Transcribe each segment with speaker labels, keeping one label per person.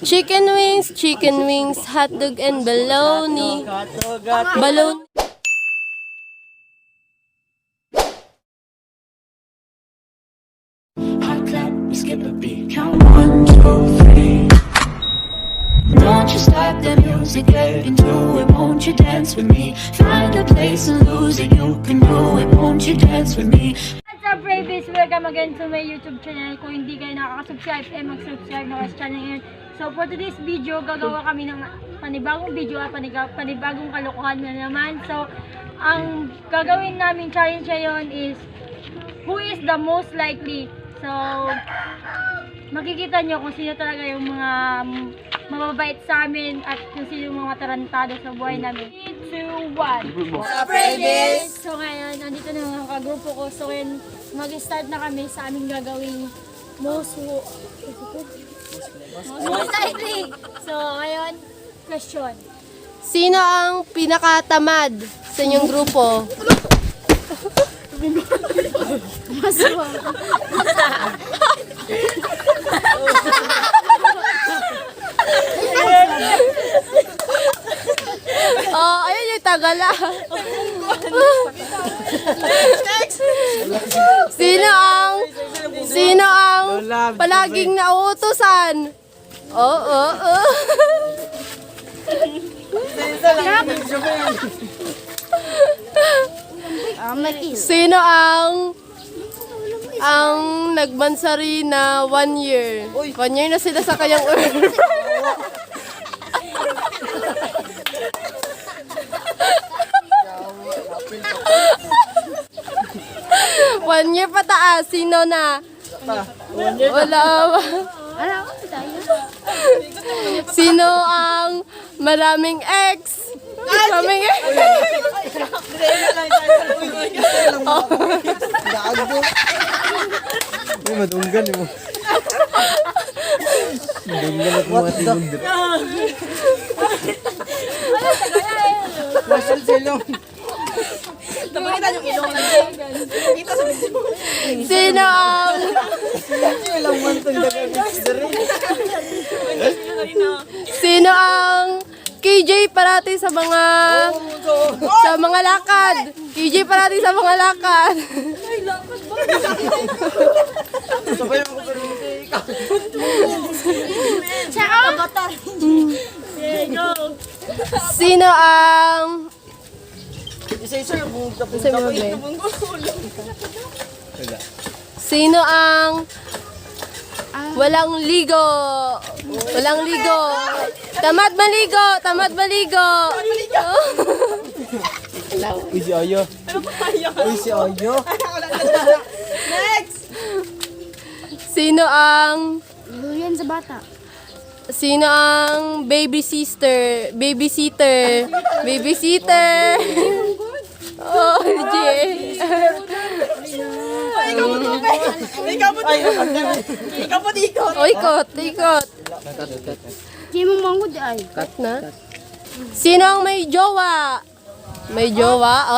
Speaker 1: chicken wings, hotdog and bologna. Balon.
Speaker 2: Hot clap, we skip a beat. Count 1, 2, 3. Don't you stop the music, get into it. Won't you dance with me? Find a place and lose it. You can do it. Won't you dance with me?
Speaker 3: What's up, Bravies? Welcome again to my YouTube channel. Kung hindi kayo nakaka-subscribe, mag-subscribe na sa channel ngayon. So for today's video, gagawa kami ng panibagong video at panibagong kalokohan na naman. So ang gagawin namin challenge ngayon is who is the most likely. So makikita nyo kung sino talaga yung mga mababait sa amin at kung sino yung mga tarantado sa buhay namin. 3, 2, 1. What's up, Bravies? So ngayon, nandito na mga kagrupo ko. So ngayon, mag-start na kami sa aming gagawing most likely. So ngayon, question.
Speaker 1: Sino ang pinakatamad sa inyong grupo? Oh, ayun yung tagala. Sino ang palaging nauutusan? Oo. Sino ang nagmansari na 1 year? 1 year na sila sa kayang earth. One year pataas. Sino na? Wala. Sino ang maraming ex? Maraming ex.
Speaker 4: Uy, madunggan mo. Madunggan at mga tinundir. Masal silong.
Speaker 3: Tapakita yung ilong na
Speaker 1: Sino ang Sino ang KJ parati sa mga lakad? KJ parati sa mga lakad.
Speaker 4: Sabay ako pero hindi ikaw.
Speaker 1: Sino ang
Speaker 4: Isa-isa yung
Speaker 1: Sino ang walang ligo? Walang ligo. Tamad maligo.
Speaker 4: Uy, si Ayo.
Speaker 1: Sino ang
Speaker 3: Luyan sa bata.
Speaker 1: Sino ang babysitter? Oh, Jay. Oh, ikot.
Speaker 3: Hindi mo manggod ay.
Speaker 1: Cut na. Sino ang may jowa?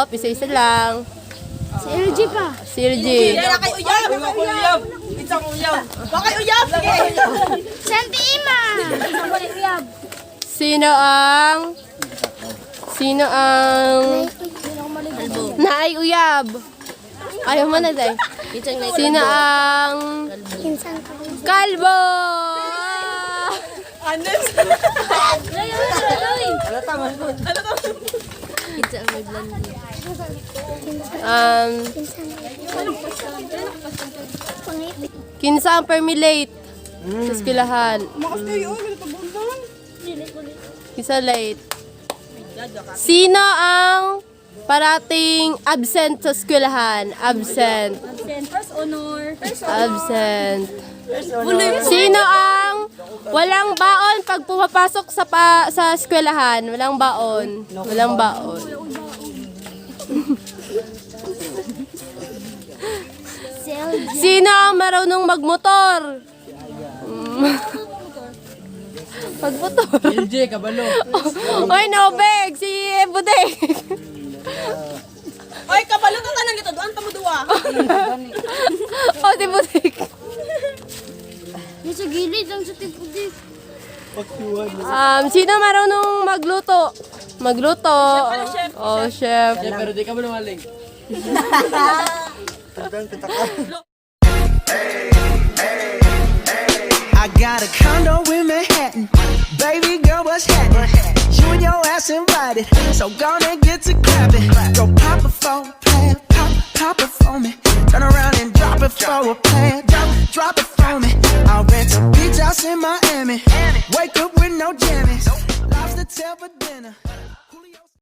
Speaker 1: Oh, isa-isa lang.
Speaker 3: Si LG pa.
Speaker 1: Si LG.
Speaker 3: Santi Ima.
Speaker 1: Sino ang naay uyab? Ayaw mo na day. Sino ang kalbo? Kinsa ang permilate sa eskwelahan? Kinsa late? Sino ang parating absent sa eskwelahan? Absent.
Speaker 3: First honor.
Speaker 1: Absent. Sino ang walang baon pag pumapasok sa eskwelahan? Walang baon. Sino ang marunong magmotor? Magmotor.
Speaker 4: LJ, kabalo.
Speaker 1: Oy, no bag! Si Budek!
Speaker 5: Oy, kabalo ka nang ito. Doon ka mo duwa.
Speaker 1: Oh, si Budek!
Speaker 3: Yung sa gilid lang sa tipo di.
Speaker 1: Sino marunong magluto? Magluto. Oh, chef.
Speaker 4: Yeah, pero di ka malungaling.
Speaker 6: I got a condo in Manhattan. Baby girl, what's happening? You and your ass invited, so gonna get to clapping. Go pop it for a plan, pop it for me. Turn around and drop it for a plan, drop it for me. I'll rent a beach house in Miami. Wake up with no jammies. Lobster tail for dinner.